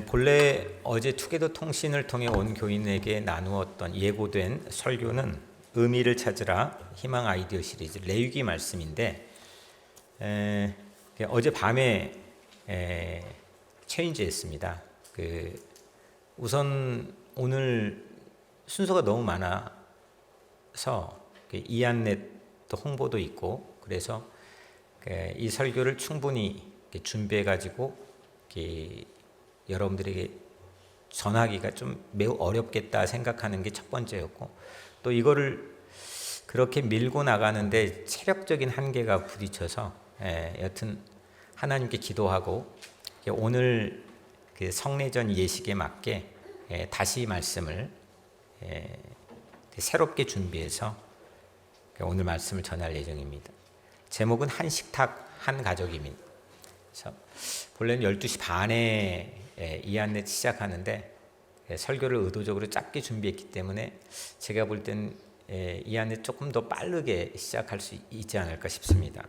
본래 어제 투게더 통신을 통해 온 교인에게 나누었던 예고된 설교는 의미를 찾으라 희망 아이디어 시리즈 레위기 말씀인데 어제 밤에 체인지했습니다. 우선 오늘 순서가 너무 많아서 이안넷도 홍보도 있고 그래서 이 설교를 충분히 준비해 가지고 여러분들에게 전하기가 좀 매우 어렵겠다 생각하는 게 첫 번째였고, 또 이거를 그렇게 밀고 나가는데 체력적인 한계가 부딪혀서 여튼 하나님께 기도하고 오늘 그 성례전 예식에 맞게 다시 말씀을 새롭게 준비해서 오늘 말씀을 전할 예정입니다. 제목은 한 식탁 한 가족입니다. 그래서 본래는 12시 반에 이안넷 시작하는데 설교를 의도적으로 짧게 준비했기 때문에 제가 볼 땐 이안넷 조금 더 빠르게 시작할 수 있지 않을까 싶습니다.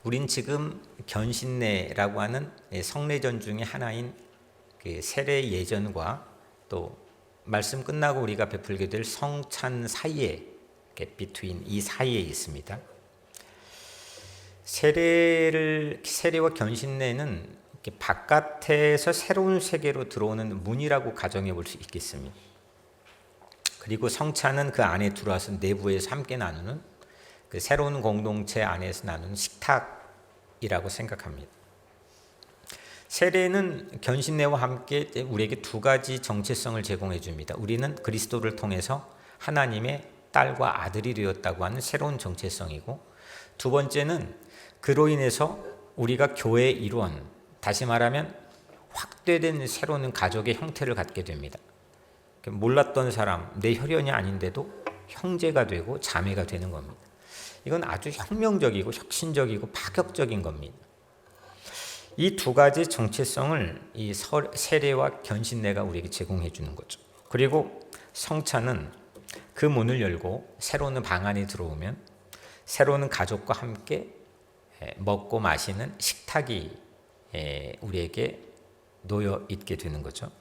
우린 지금 견신례라고 하는 성례전 중에 하나인 세례 예전과 또 말씀 끝나고 우리가 베풀게 될 성찬 사이에 비트윈 이 사이에 있습니다. 세례와 견신례는 바깥에서 새로운 세계로 들어오는 문이라고 가정해 볼 수 있겠습니다. 그리고 성찬은 그 안에 들어와서 내부에서 함께 나누는 그 새로운 공동체 안에서 나누는 식탁이라고 생각합니다. 세례는 견신례와 함께 우리에게 두 가지 정체성을 제공해 줍니다. 우리는 그리스도를 통해서 하나님의 딸과 아들이 되었다고 하는 새로운 정체성이고, 두 번째는 그로 인해서 우리가 교회의 일원, 다시 말하면 확대된 새로운 가족의 형태를 갖게 됩니다. 몰랐던 사람, 내 혈연이 아닌데도 형제가 되고 자매가 되는 겁니다. 이건 아주 혁명적이고 혁신적이고 파격적인 겁니다. 이 두 가지 정체성을 이 세례와 견신례가 우리에게 제공해 주는 거죠. 그리고 성찬은 그 문을 열고 새로운 방 안에 들어오면 새로운 가족과 함께 먹고 마시는 식탁이 우리에게 놓여 있게 되는 거죠.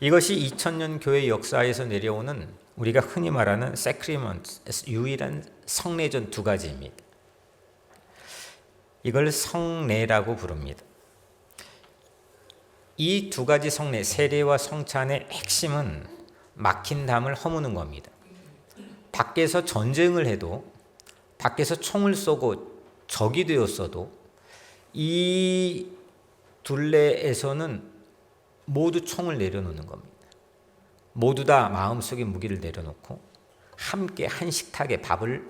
이것이 2000년 교회 역사에서 내려오는 우리가 흔히 말하는 세크리먼트, 유일한 성례전 두 가지입니다. 이걸 성례라고 부릅니다. 이 두 가지 성례, 세례와 성찬의 핵심은 막힌 담을 허무는 겁니다. 밖에서 전쟁을 해도, 밖에서 총을 쏘고 적이 되었어도 이 둘레에서는 모두 총을 내려놓는 겁니다. 모두 다 마음속에 무기를 내려놓고 함께 한 식탁에 밥을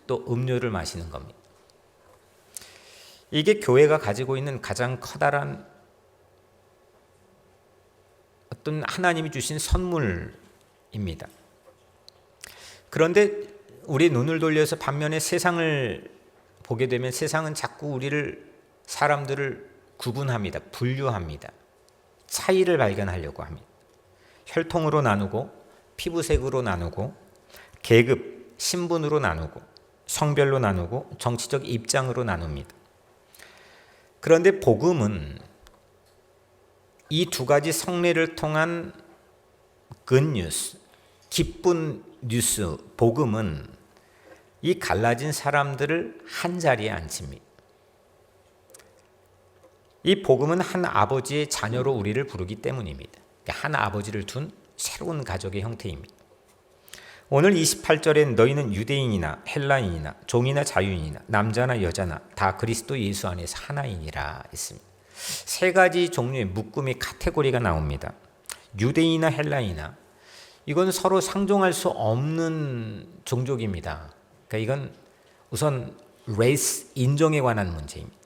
또 음료를 마시는 겁니다. 이게 교회가 가지고 있는 가장 커다란 어떤 하나님이 주신 선물입니다. 그런데 우리 눈을 돌려서 반면에 세상을 보게 되면 세상은 자꾸 사람들을 구분합니다. 분류합니다. 차이를 발견하려고 합니다. 혈통으로 나누고, 피부색으로 나누고, 계급, 신분으로 나누고, 성별로 나누고, 정치적 입장으로 나눕니다. 그런데 복음은 이 두 가지 성례를 통한 굿뉴스, 기쁜 뉴스, 복음은 이 갈라진 사람들을 한 자리에 앉힙니다. 이 복음은 한 아버지의 자녀로 우리를 부르기 때문입니다. 한 아버지를 둔 새로운 가족의 형태입니다. 오늘 28절엔 너희는 유대인이나 헬라인이나 종이나 자유인이나 남자나 여자나 다 그리스도 예수 안에서 하나이니라 했습니다. 세 가지 종류의 묶음의 카테고리가 나옵니다. 유대인이나 헬라인이나 이건 서로 상종할 수 없는 종족입니다. 그러니까 이건 우선 레이스 인종에 관한 문제입니다.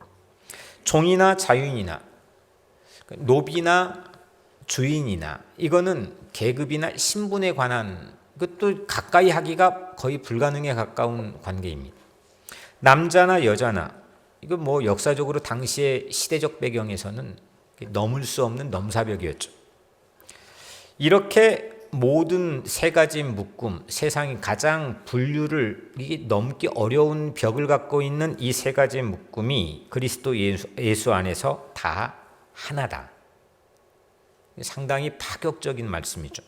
종이나 자유인이나 노비나 주인이나 이거는 계급이나 신분에 관한 그것도 가까이 하기가 거의 불가능에 가까운 관계입니다. 남자나 여자나 이거 역사적으로 당시의 시대적 배경에서는 넘을 수 없는 넘사벽이었죠. 이렇게 모든 세 가지 묶음, 세상이 가장 분류를 넘기 어려운 벽을 갖고 있는 이 세 가지 묶음이 그리스도 예수 안에서 다 하나다. 상당히 파격적인 말씀이죠.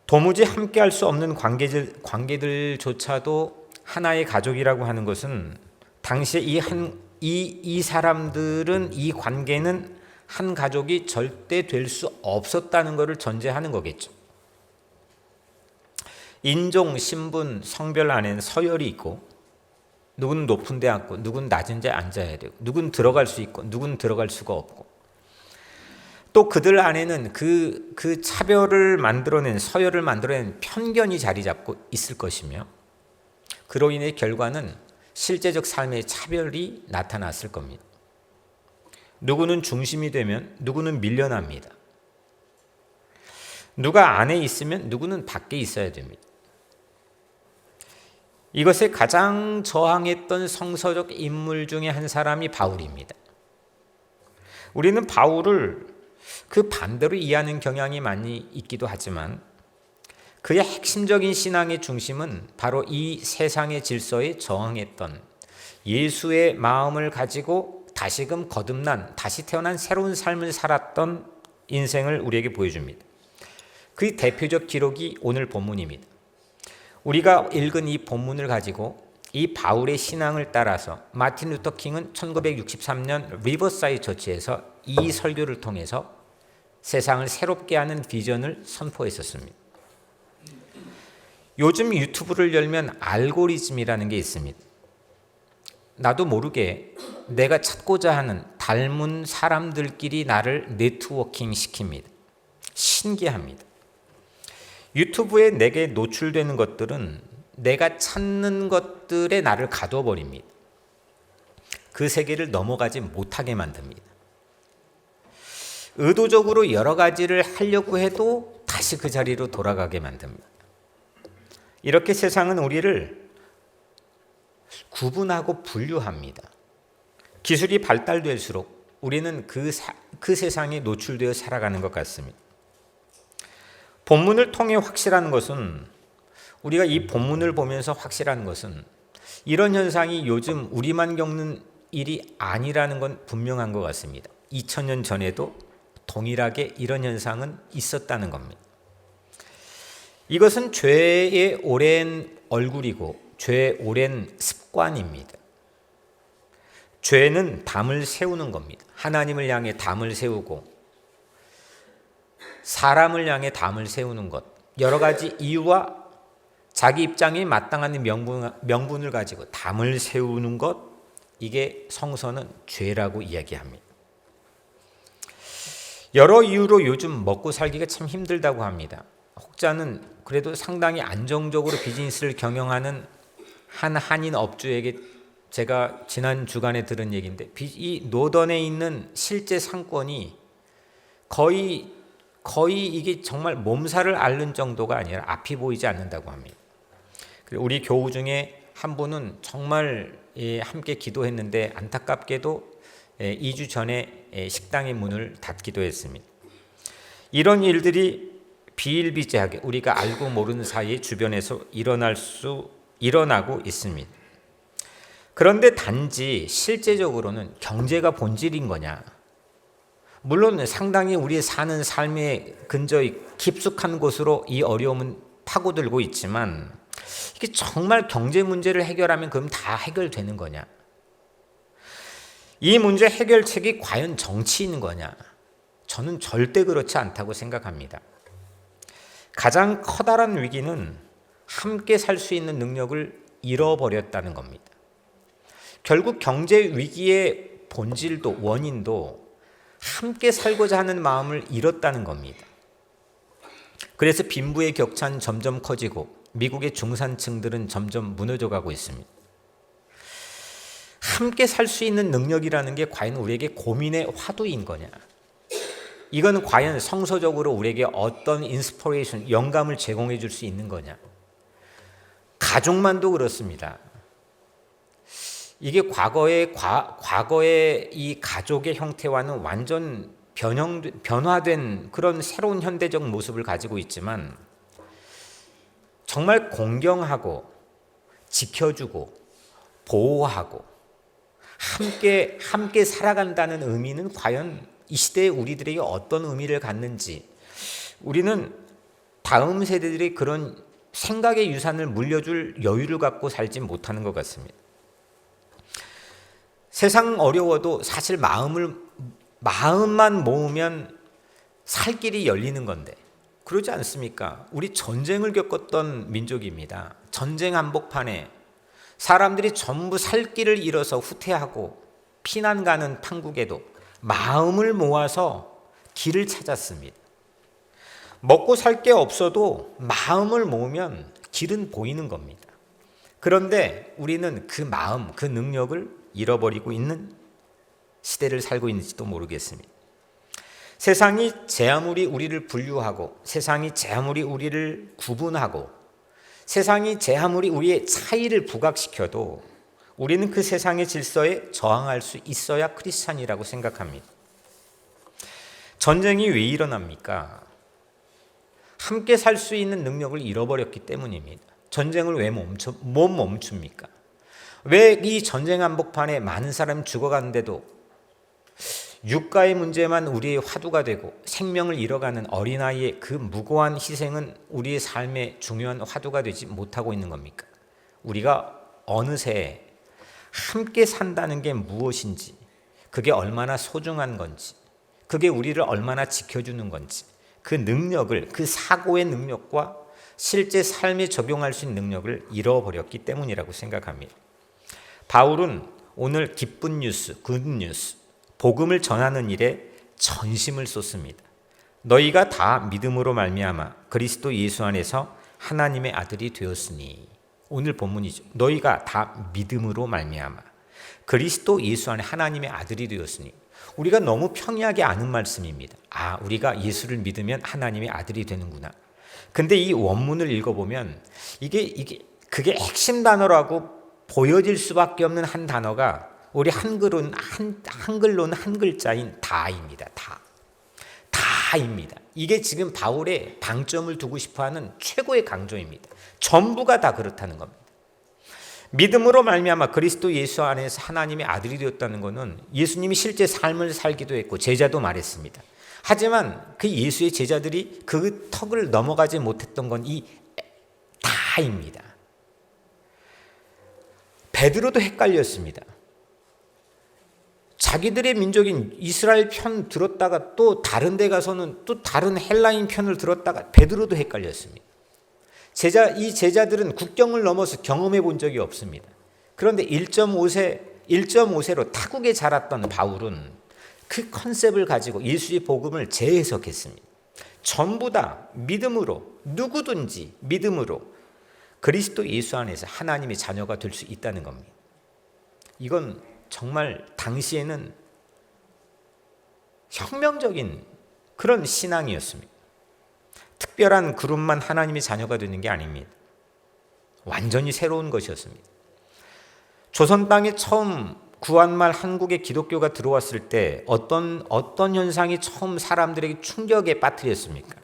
도무지 함께할 수 없는 관계들조차도 하나의 가족이라고 하는 것은 당시에 이 사람들은 이 관계는 한 가족이 절대 될 수 없었다는 것을 전제하는 거겠죠. 인종, 신분, 성별 안에는 서열이 있고 누구는 높은 데 앉고 누구는 낮은 데 앉아야 되고 누구는 들어갈 수 있고 누구는 들어갈 수가 없고 또 그들 안에는 그 차별을 만들어낸 서열을 만들어낸 편견이 자리 잡고 있을 것이며 그로 인해 결과는 실제적 삶의 차별이 나타났을 겁니다. 누구는 중심이 되면 누구는 밀려납니다. 누가 안에 있으면 누구는 밖에 있어야 됩니다. 이것에 가장 저항했던 성서적 인물 중에 한 사람이 바울입니다. 우리는 바울을 그 반대로 이해하는 경향이 많이 있기도 하지만 그의 핵심적인 신앙의 중심은 바로 이 세상의 질서에 저항했던 예수의 마음을 가지고 다시금 거듭난 다시 태어난 새로운 삶을 살았던 인생을 우리에게 보여줍니다. 그 대표적 기록이 오늘 본문입니다. 우리가 읽은 이 본문을 가지고 이 바울의 신앙을 따라서 마틴 루터 킹은 1963년 리버사이드 처치에서 이 설교를 통해서 세상을 새롭게 하는 비전을 선포했었습니다. 요즘 유튜브를 열면 알고리즘이라는 게 있습니다. 나도 모르게 내가 찾고자 하는 닮은 사람들끼리 나를 네트워킹 시킵니다. 신기합니다. 유튜브에 내게 노출되는 것들은 내가 찾는 것들에 나를 가둬버립니다. 그 세계를 넘어가지 못하게 만듭니다. 의도적으로 여러 가지를 하려고 해도 다시 그 자리로 돌아가게 만듭니다. 이렇게 세상은 우리를 구분하고 분류합니다. 기술이 발달될수록 우리는 그 세상에 노출되어 살아가는 것 같습니다. 본문을 통해 확실한 것은 우리가 이 본문을 보면서 확실한 것은 이런 현상이 요즘 우리만 겪는 일이 아니라는 건 분명한 것 같습니다. 2000년 전에도 동일하게 이런 현상은 있었다는 겁니다. 이것은 죄의 오랜 얼굴이고 죄의 오랜 습관입니다. 죄는 담을 세우는 겁니다. 하나님을 향해 담을 세우고 사람을 향해 담을 세우는 것, 여러 가지 이유와 자기 입장에 마땅한 명분을 가지고 담을 세우는 것, 이게 성서는 죄라고 이야기합니다. 여러 이유로 요즘 먹고 살기가 참 힘들다고 합니다. 혹자는 그래도 상당히 안정적으로 비즈니스를 경영하는 한 한인 업주에게 제가 지난 주간에 들은 얘기인데 이 노던에 있는 실제 상권이 거의 이게 정말 몸살을 앓는 정도가 아니라 앞이 보이지 않는다고 합니다. 우리 교우 중에 한 분은 정말 함께 기도했는데 안타깝게도 2주 전에 식당의 문을 닫기도 했습니다. 이런 일들이 비일비재하게 우리가 알고 모르는 사이에 주변에서 일어나고 있습니다. 그런데 단지 실제적으로는 경제가 본질인 거냐? 물론 상당히 우리 사는 삶의 근저히 깊숙한 곳으로 이 어려움은 파고들고 있지만 이게 정말 경제 문제를 해결하면 그럼 다 해결되는 거냐? 이 문제 해결책이 과연 정치인 거냐? 저는 절대 그렇지 않다고 생각합니다. 가장 커다란 위기는 함께 살 수 있는 능력을 잃어버렸다는 겁니다. 결국 경제 위기의 본질도 원인도 함께 살고자 하는 마음을 잃었다는 겁니다. 그래서 빈부의 격차는 점점 커지고 미국의 중산층들은 점점 무너져가고 있습니다. 함께 살 수 있는 능력이라는 게 과연 우리에게 고민의 화두인 거냐? 이건 과연 성서적으로 우리에게 어떤 인스피레이션, 영감을 제공해 줄 수 있는 거냐? 가족만도 그렇습니다. 이게 과거의 이 가족의 형태와는 완전 변화된 그런 새로운 현대적 모습을 가지고 있지만 정말 공경하고 지켜주고 보호하고 함께 살아간다는 의미는 과연 이 시대에 우리들에게 어떤 의미를 갖는지, 우리는 다음 세대들이 그런 생각의 유산을 물려줄 여유를 갖고 살지 못하는 것 같습니다. 세상 어려워도 사실 마음만 모으면 살 길이 열리는 건데, 그러지 않습니까? 우리 전쟁을 겪었던 민족입니다. 전쟁 한복판에 사람들이 전부 살 길을 잃어서 후퇴하고 피난 가는 판국에도 마음을 모아서 길을 찾았습니다. 먹고 살 게 없어도 마음을 모으면 길은 보이는 겁니다. 그런데 우리는 그 마음, 그 능력을 잃어버리고 있는 시대를 살고 있는지도 모르겠습니다. 세상이 제 아무리 우리를 분류하고, 세상이 제 아무리 우리를 구분하고, 세상이 제 아무리 우리의 차이를 부각시켜도 우리는 그 세상의 질서에 저항할 수 있어야 크리스찬이라고 생각합니다. 전쟁이 왜 일어납니까? 함께 살 수 있는 능력을 잃어버렸기 때문입니다. 전쟁을 왜 못 멈춥니까? 왜 이 전쟁 한복판에 많은 사람이 죽어가는데도 육가의 문제만 우리의 화두가 되고 생명을 잃어가는 어린아이의 그 무고한 희생은 우리의 삶의 중요한 화두가 되지 못하고 있는 겁니까? 우리가 어느새 함께 산다는 게 무엇인지, 그게 얼마나 소중한 건지, 그게 우리를 얼마나 지켜주는 건지, 그 능력을, 그 사고의 능력과 실제 삶에 적용할 수 있는 능력을 잃어버렸기 때문이라고 생각합니다. 바울은 오늘 기쁜 뉴스, 굿뉴스, 복음을 전하는 일에 전심을 쏟습니다. 너희가 다 믿음으로 말미암아 그리스도 예수 안에서 하나님의 아들이 되었으니, 오늘 본문이죠. 너희가 다 믿음으로 말미암아 그리스도 예수 안에 하나님의 아들이 되었으니, 우리가 너무 평이하게 아는 말씀입니다. 우리가 예수를 믿으면 하나님의 아들이 되는구나. 근데 이 원문을 읽어보면 그게 핵심 단어라고 보여질 수밖에 없는 한 단어가 우리 한글로는 한 글자인 다입니다. 다입니다. 이게 지금 바울의 방점을 두고 싶어하는 최고의 강조입니다. 전부가 다 그렇다는 겁니다. 믿음으로 말미암아 그리스도 예수 안에서 하나님의 아들이 되었다는 것은 예수님이 실제 삶을 살기도 했고 제자도 말했습니다. 하지만 그 예수의 제자들이 그 턱을 넘어가지 못했던 건 이 다입니다. 베드로도 헷갈렸습니다. 자기들의 민족인 이스라엘 편 들었다가 또 다른 데 가서는 또 다른 헬라인 편을 들었다가 베드로도 헷갈렸습니다. 이 제자들은 국경을 넘어서 경험해 본 적이 없습니다. 그런데 1.5세로 타국에 자랐던 바울은 그 컨셉을 가지고 예수의 복음을 재해석했습니다. 전부 다 믿음으로, 누구든지 믿음으로 그리스도 예수 안에서 하나님의 자녀가 될 수 있다는 겁니다. 이건 정말 당시에는 혁명적인 그런 신앙이었습니다. 특별한 그룹만 하나님의 자녀가 되는 게 아닙니다. 완전히 새로운 것이었습니다. 조선 땅에 처음 구한말 한국에 기독교가 들어왔을 때 어떤 현상이 처음 사람들에게 충격에 빠뜨렸습니까?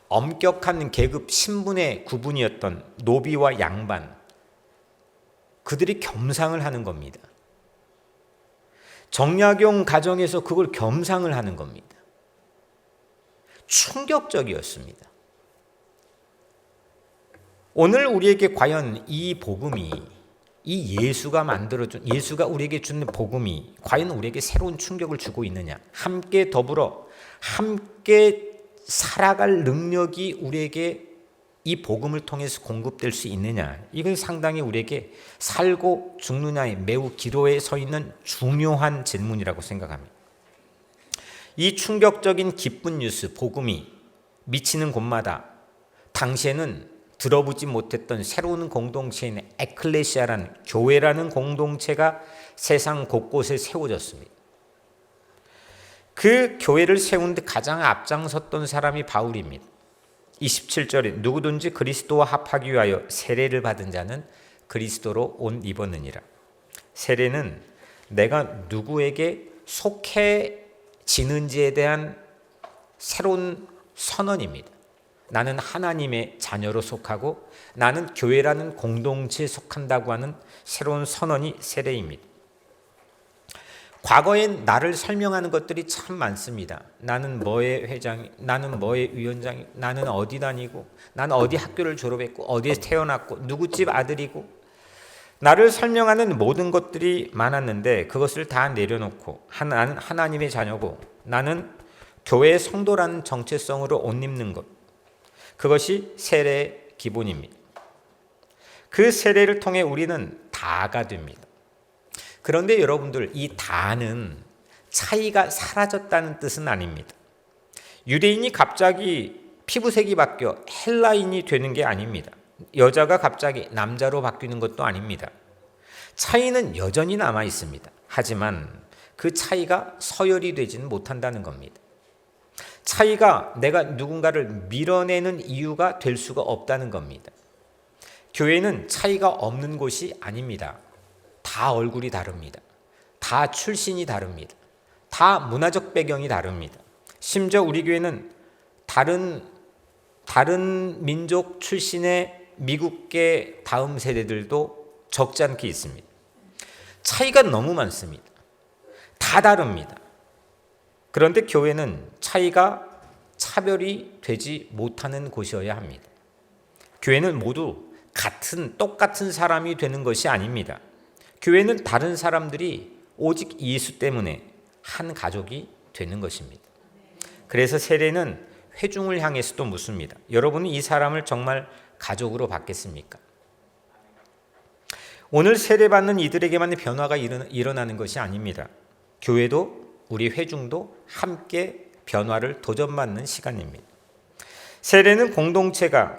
엄격한 계급 신분의 구분이었던 노비와 양반, 그들이 겸상을 하는 겁니다. 정약용 가정에서 그걸 겸상을 하는 겁니다. 충격적이었습니다. 오늘 우리에게 과연 이 복음이, 이 예수가 우리에게 주는 복음이 과연 우리에게 새로운 충격을 주고 있느냐? 함께 더불어 함께 살아갈 능력이 우리에게 이 복음을 통해서 공급될 수 있느냐? 이건 상당히 우리에게 살고 죽느냐에 매우 기로에 서 있는 중요한 질문이라고 생각합니다. 이 충격적인 기쁜 뉴스, 복음이 미치는 곳마다 당시에는 들어보지 못했던 새로운 공동체인 에클레시아라는 교회라는 공동체가 세상 곳곳에 세워졌습니다. 그 교회를 세운 데 가장 앞장섰던 사람이 바울입니다. 27절에 누구든지 그리스도와 합하기 위하여 세례를 받은 자는 그리스도로 옷 입었느니라. 세례는 내가 누구에게 속해지는지에 대한 새로운 선언입니다. 나는 하나님의 자녀로 속하고 나는 교회라는 공동체에 속한다고 하는 새로운 선언이 세례입니다. 과거엔 나를 설명하는 것들이 참 많습니다. 나는 뭐의 회장이, 나는 뭐의 위원장이, 나는 어디 다니고, 나는 어디 학교를 졸업했고, 어디에 태어났고, 누구 집 아들이고, 나를 설명하는 모든 것들이 많았는데 그것을 다 내려놓고 나는 하나님의 자녀고 나는 교회의 성도라는 정체성으로 옷 입는 것, 그것이 세례의 기본입니다. 그 세례를 통해 우리는 다가 됩니다. 그런데 여러분들, 이 다는 차이가 사라졌다는 뜻은 아닙니다. 유대인이 갑자기 피부색이 바뀌어 헬라인이 되는 게 아닙니다. 여자가 갑자기 남자로 바뀌는 것도 아닙니다. 차이는 여전히 남아 있습니다. 하지만 그 차이가 서열이 되지는 못한다는 겁니다. 차이가 내가 누군가를 밀어내는 이유가 될 수가 없다는 겁니다. 교회는 차이가 없는 곳이 아닙니다. 다 얼굴이 다릅니다. 다 출신이 다릅니다. 다 문화적 배경이 다릅니다. 심지어 우리 교회는 다른 민족 출신의 미국계 다음 세대들도 적지 않게 있습니다. 차이가 너무 많습니다. 다 다릅니다. 그런데 교회는 차이가 차별이 되지 못하는 곳이어야 합니다. 교회는 모두 똑같은 사람이 되는 것이 아닙니다. 교회는 다른 사람들이 오직 예수 때문에 한 가족이 되는 것입니다. 그래서 세례는 회중을 향해서도 묻습니다. 여러분은 이 사람을 정말 가족으로 받겠습니까? 오늘 세례받는 이들에게만 변화가 일어나는 것이 아닙니다. 교회도 우리 회중도 함께 변화를 도전받는 시간입니다. 세례는 공동체가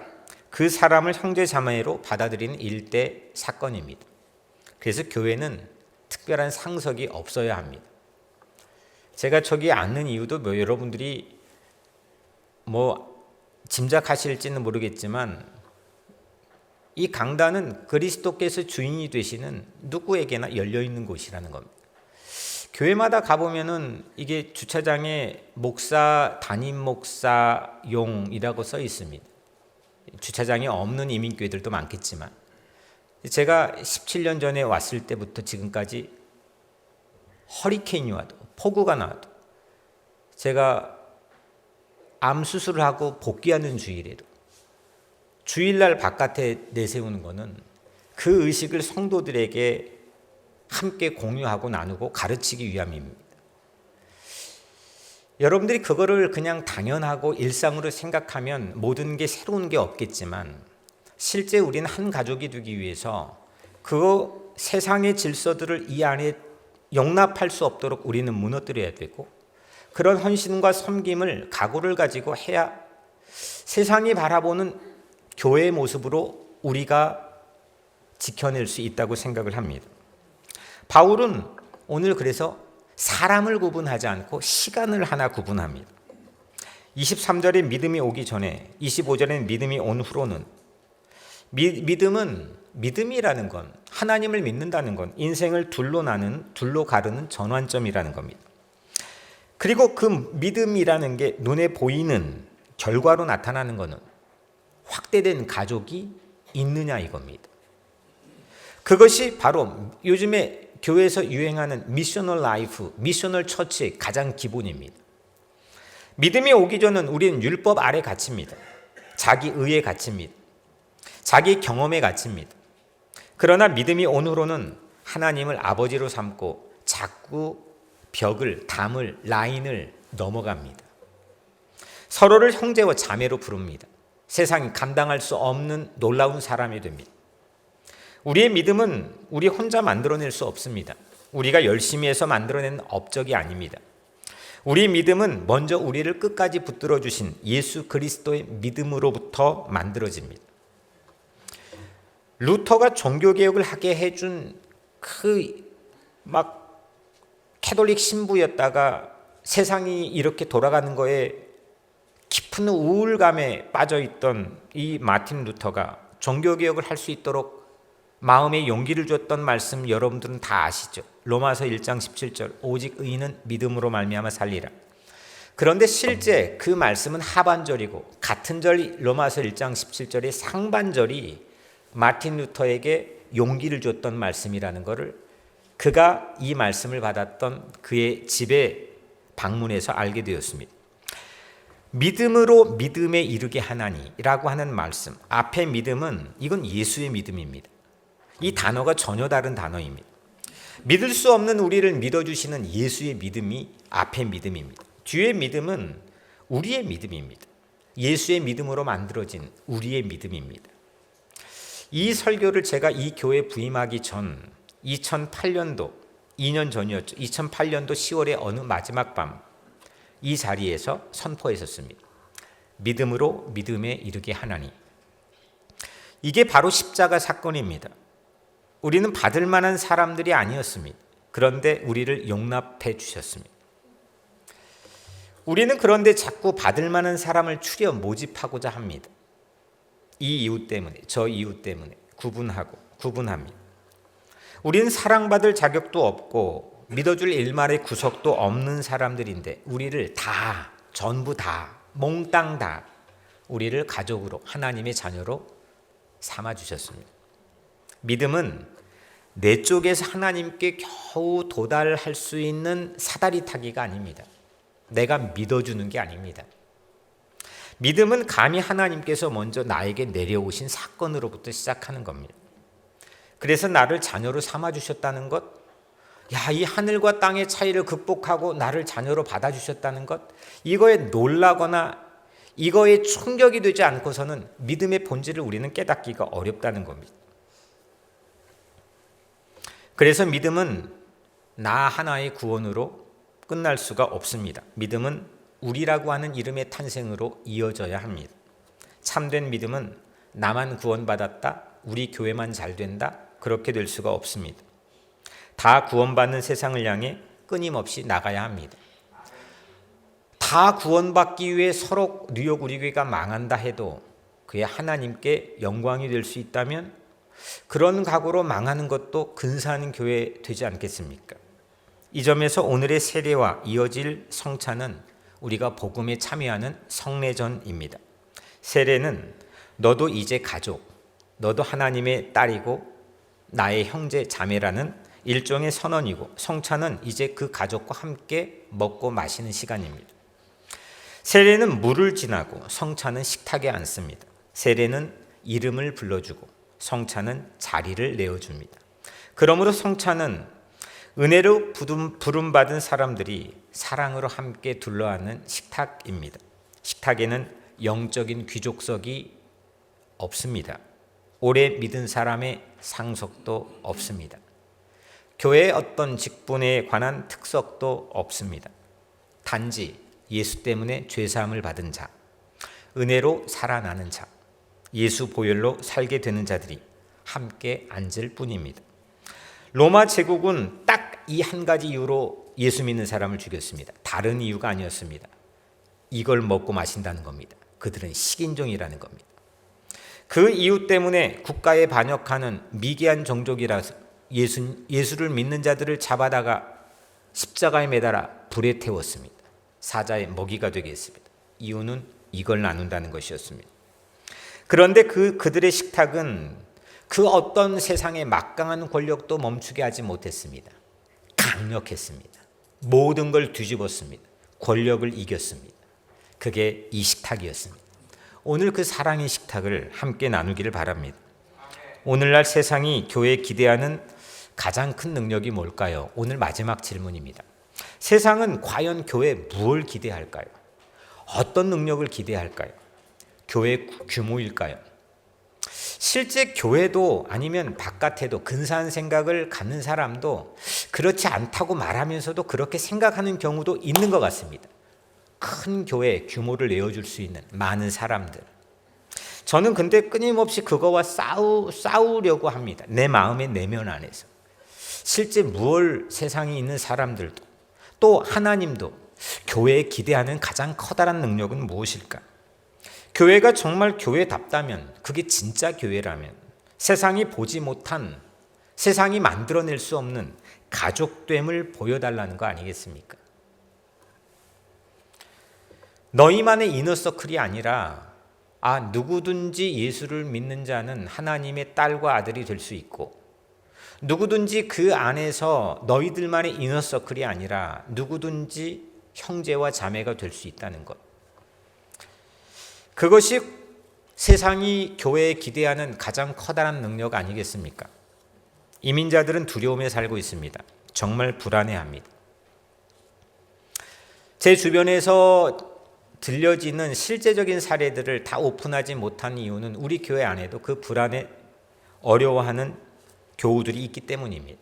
그 사람을 형제자매로 받아들이는 일대 사건입니다. 그래서 교회는 특별한 상석이 없어야 합니다. 제가 저기 앉는 이유도 여러분들이 짐작하실지는 모르겠지만 이 강단은 그리스도께서 주인이 되시는 누구에게나 열려있는 곳이라는 겁니다. 교회마다 가보면은 이게 주차장에 목사, 담임 목사용이라고 써 있습니다. 주차장이 없는 이민교회들도 많겠지만 제가 17년 전에 왔을 때부터 지금까지 허리케인이 와도 폭우가 나와도 제가 암 수술을 하고 복귀하는 주일에도 주일날 바깥에 내세우는 것은 그 의식을 성도들에게 함께 공유하고 나누고 가르치기 위함입니다. 여러분들이 그거를 그냥 당연하고 일상으로 생각하면 모든 게 새로운 게 없겠지만 실제 우리는 한 가족이 되기 위해서 그 세상의 질서들을 이 안에 용납할 수 없도록 우리는 무너뜨려야 되고 그런 헌신과 섬김을 각오를 가지고 해야 세상이 바라보는 교회의 모습으로 우리가 지켜낼 수 있다고 생각을 합니다. 바울은 오늘 그래서 사람을 구분하지 않고 시간을 하나 구분합니다. 23절에 믿음이 오기 전에 25절에 믿음이 온 후로는 믿음이라는 건 하나님을 믿는다는 건 인생을 둘로 가르는 전환점이라는 겁니다. 그리고 그 믿음이라는 게 눈에 보이는 결과로 나타나는 것은 확대된 가족이 있느냐 이겁니다. 그것이 바로 요즘에 교회에서 유행하는 미셔널 라이프, 미셔널 처치의 가장 기본입니다. 믿음이 오기 전은 우리는 율법 아래 갇힙니다. 자기 의에 갇힙니다. 자기 경험에 갇힙니다. 그러나 믿음이 온 후로는 하나님을 아버지로 삼고 자꾸 담을 라인을 넘어갑니다. 서로를 형제와 자매로 부릅니다. 세상이 감당할 수 없는 놀라운 사람이 됩니다. 우리의 믿음은 우리 혼자 만들어낼 수 없습니다. 우리가 열심히 해서 만들어낸 업적이 아닙니다. 우리의 믿음은 먼저 우리를 끝까지 붙들어 주신 예수 그리스도의 믿음으로부터 만들어집니다. 루터가 종교개혁을 하게 해준 캐톨릭 신부였다가 세상이 이렇게 돌아가는 거에 깊은 우울감에 빠져있던 이 마틴 루터가 종교개혁을 할 수 있도록 마음에 용기를 줬던 말씀 여러분들은 다 아시죠? 로마서 1장 17절 오직 의인은 믿음으로 말미암아 살리라. 그런데 실제 그 말씀은 하반절이고 같은 절이 로마서 1장 17절의 상반절이 마틴 루터에게 용기를 줬던 말씀이라는 것을 그가 이 말씀을 받았던 그의 집에 방문해서 알게 되었습니다. 믿음으로 믿음에 이르게 하나니라고 하는 말씀, 앞에 믿음은 이건 예수의 믿음입니다. 이 단어가 전혀 다른 단어입니다. 믿을 수 없는 우리를 믿어주시는 예수의 믿음이 앞에 믿음입니다. 뒤의 믿음은 우리의 믿음입니다. 예수의 믿음으로 만들어진 우리의 믿음입니다. 이 설교를 제가 이 교회 부임하기 전 2008년도 2년 전이었죠. 2008년도 10월의 어느 마지막 밤 이 자리에서 선포했었습니다. 믿음으로 믿음에 이르게 하나니. 이게 바로 십자가 사건입니다. 우리는 받을 만한 사람들이 아니었습니다. 그런데 우리를 용납해 주셨습니다. 우리는 그런데 자꾸 받을 만한 사람을 추려 모집하고자 합니다. 이 이유 때문에, 저 이유 때문에 구분합니다. 우리는 사랑받을 자격도 없고 믿어줄 일말의 구석도 없는 사람들인데 우리를 다, 전부 다, 몽땅 다 우리를 가족으로, 하나님의 자녀로 삼아주셨습니다. 믿음은 내 쪽에서 하나님께 겨우 도달할 수 있는 사다리 타기가 아닙니다. 내가 믿어주는 게 아닙니다. 믿음은 감히 하나님께서 먼저 나에게 내려오신 사건으로부터 시작하는 겁니다. 그래서 나를 자녀로 삼아주셨다는 것, 이 하늘과 땅의 차이를 극복하고 나를 자녀로 받아주셨다는 것, 이거에 놀라거나 이거에 충격이 되지 않고서는 믿음의 본질을 우리는 깨닫기가 어렵다는 겁니다. 그래서 믿음은 나 하나의 구원으로 끝날 수가 없습니다. 믿음은 우리라고 하는 이름의 탄생으로 이어져야 합니다. 참된 믿음은 나만 구원받았다, 우리 교회만 잘 된다, 그렇게 될 수가 없습니다. 다 구원받는 세상을 향해 끊임없이 나가야 합니다. 다 구원받기 위해 서로 뉴욕 우리 교회가 망한다 해도 그의 하나님께 영광이 될 수 있다면 그런 각오로 망하는 것도 근사한 교회 되지 않겠습니까? 이 점에서 오늘의 세례와 이어질 성찬은 우리가 복음에 참여하는 성례전입니다. 세례는 너도 이제 가족, 너도 하나님의 딸이고 나의 형제 자매라는 일종의 선언이고, 성찬은 이제 그 가족과 함께 먹고 마시는 시간입니다. 세례는 물을 지나고 성찬은 식탁에 앉습니다. 세례는 이름을 불러주고 성찬은 자리를 내어줍니다. 그러므로 성찬은 은혜로 부름받은 사람들이 사랑으로 함께 둘러앉는 식탁입니다. 식탁에는 영적인 귀족석이 없습니다. 오래 믿은 사람의 상속도 없습니다. 교회의 어떤 직분에 관한 특석도 없습니다. 단지 예수 때문에 죄사함을 받은 자, 은혜로 살아나는 자, 예수 보혈로 살게 되는 자들이 함께 앉을 뿐입니다. 로마 제국은 딱 이 한 가지 이유로 예수 믿는 사람을 죽였습니다. 다른 이유가 아니었습니다. 이걸 먹고 마신다는 겁니다. 그들은 식인종이라는 겁니다. 그 이유 때문에 국가에 반역하는 미개한 종족이라서 예수를 믿는 자들을 잡아다가 십자가에 매달아 불에 태웠습니다. 사자의 먹이가 되게 했습니다. 이유는 이걸 나눈다는 것이었습니다. 그런데 그들의 식탁은 그 어떤 세상의 막강한 권력도 멈추게 하지 못했습니다. 강력했습니다. 모든 걸 뒤집었습니다. 권력을 이겼습니다. 그게 이 식탁이었습니다. 오늘 그 사랑의 식탁을 함께 나누기를 바랍니다. 오늘날 세상이 교회에 기대하는 가장 큰 능력이 뭘까요? 오늘 마지막 질문입니다. 세상은 과연 교회에 무엇을 기대할까요? 어떤 능력을 기대할까요? 교회 규모일까요? 실제 교회도 아니면 바깥에도 근사한 생각을 갖는 사람도 그렇지 않다고 말하면서도 그렇게 생각하는 경우도 있는 것 같습니다. 큰 교회 규모를 내어줄 수 있는 많은 사람들. 저는 근데 끊임없이 그거와 싸우려고 합니다. 내 마음의 내면 안에서. 실제 무얼 세상에 있는 사람들도 또 하나님도 교회에 기대하는 가장 커다란 능력은 무엇일까? 교회가 정말 교회답다면, 그게 진짜 교회라면 세상이 보지 못한, 세상이 만들어낼 수 없는 가족됨을 보여달라는 거 아니겠습니까? 너희만의 이너서클이 아니라 누구든지 예수를 믿는 자는 하나님의 딸과 아들이 될 수 있고, 누구든지 그 안에서 너희들만의 이너서클이 아니라 누구든지 형제와 자매가 될 수 있다는 것. 그것이 세상이 교회에 기대하는 가장 커다란 능력 아니겠습니까? 이민자들은 두려움에 살고 있습니다. 정말 불안해합니다. 제 주변에서 들려지는 실제적인 사례들을 다 오픈하지 못한 이유는 우리 교회 안에도 그 불안에 어려워하는 교우들이 있기 때문입니다.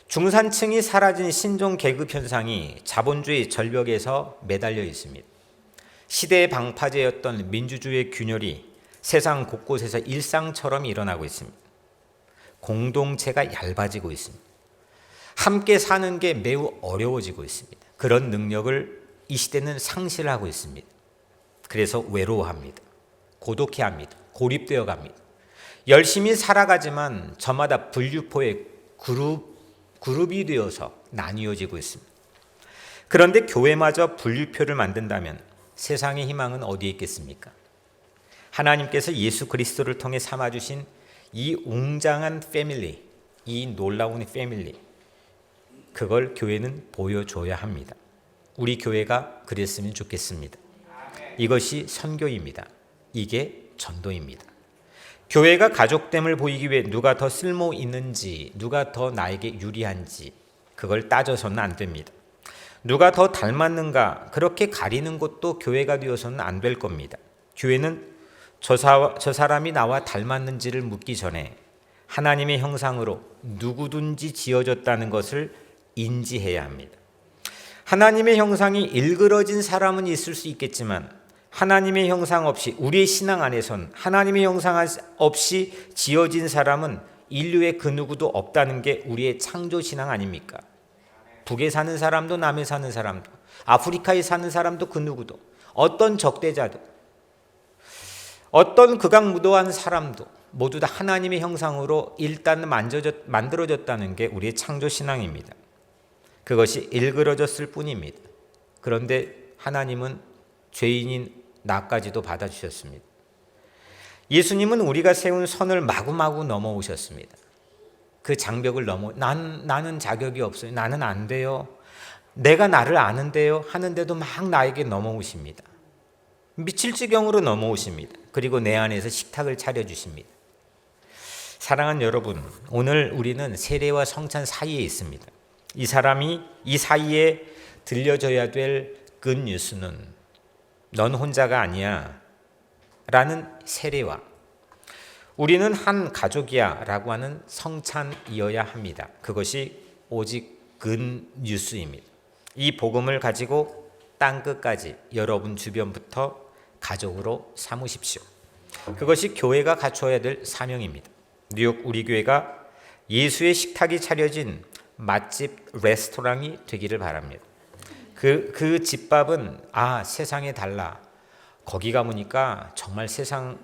중산층이 사라진 신종 계급 현상이 자본주의 절벽에서 매달려 있습니다. 시대의 방파제였던 민주주의의 균열이 세상 곳곳에서 일상처럼 일어나고 있습니다. 공동체가 얇아지고 있습니다. 함께 사는 게 매우 어려워지고 있습니다. 그런 능력을 이 시대는 상실하고 있습니다. 그래서 외로워합니다. 고독해합니다. 고립되어 갑니다. 열심히 살아가지만 저마다 분류포의 그룹이 되어서 나뉘어지고 있습니다. 그런데 교회마저 분류표를 만든다면 세상의 희망은 어디에 있겠습니까? 하나님께서 예수 그리스도를 통해 삼아주신 이 웅장한 패밀리, 이 놀라운 패밀리, 그걸 교회는 보여줘야 합니다. 우리 교회가 그랬으면 좋겠습니다. 이것이 선교입니다. 이게 전도입니다. 교회가 가족됨을 보이기 위해 누가 더 쓸모 있는지, 누가 더 나에게 유리한지 그걸 따져서는 안 됩니다. 누가 더 닮았는가 그렇게 가리는 것도 교회가 되어서는 안 될 겁니다. 교회는 저 사람이 나와 닮았는지를 묻기 전에 하나님의 형상으로 누구든지 지어졌다는 것을 인지해야 합니다. 하나님의 형상이 일그러진 사람은 있을 수 있겠지만 하나님의 형상 없이, 우리의 신앙 안에선 하나님의 형상 없이 지어진 사람은 인류의 그 누구도 없다는 게 우리의 창조 신앙 아닙니까? 북에 사는 사람도 남에 사는 사람도 아프리카에 사는 사람도 그 누구도 어떤 적대자도 어떤 극악무도한 사람도 모두 다 하나님의 형상으로 일단 만들어졌다는 게 우리의 창조 신앙입니다. 그것이 일그러졌을 뿐입니다. 그런데 하나님은 죄인인 나까지도 받아주셨습니다. 예수님은 우리가 세운 선을 마구마구 넘어오셨습니다. 그 장벽을 나는 자격이 없어요. 나는 안 돼요. 내가 나를 아는데요. 하는데도 막 나에게 넘어오십니다. 미칠 지경으로 넘어오십니다. 그리고 내 안에서 식탁을 차려주십니다. 사랑하는 여러분, 오늘 우리는 세례와 성찬 사이에 있습니다. 이 사이에 들려줘야 될 굿뉴스는 넌 혼자가 아니야 라는 세례와 우리는 한 가족이야 라고 하는 성찬이어야 합니다. 그것이 오직 굿뉴스입니다. 이 복음을 가지고 땅끝까지 여러분 주변부터 가족으로 삼으십시오. 그것이 교회가 갖춰야 될 사명입니다. 뉴욕 우리 교회가 예수의 식탁이 차려진 맛집 레스토랑이 되기를 바랍니다. 그 집밥은 세상에 달라. 거기 가보니까 정말 세상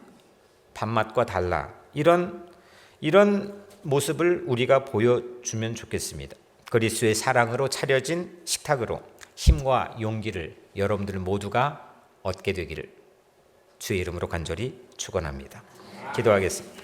밥맛과 달라. 이런 모습을 우리가 보여주면 좋겠습니다. 그리스도의 사랑으로 차려진 식탁으로 힘과 용기를 여러분들 모두가 얻게 되기를 주의 이름으로 간절히 축원합니다. 기도하겠습니다.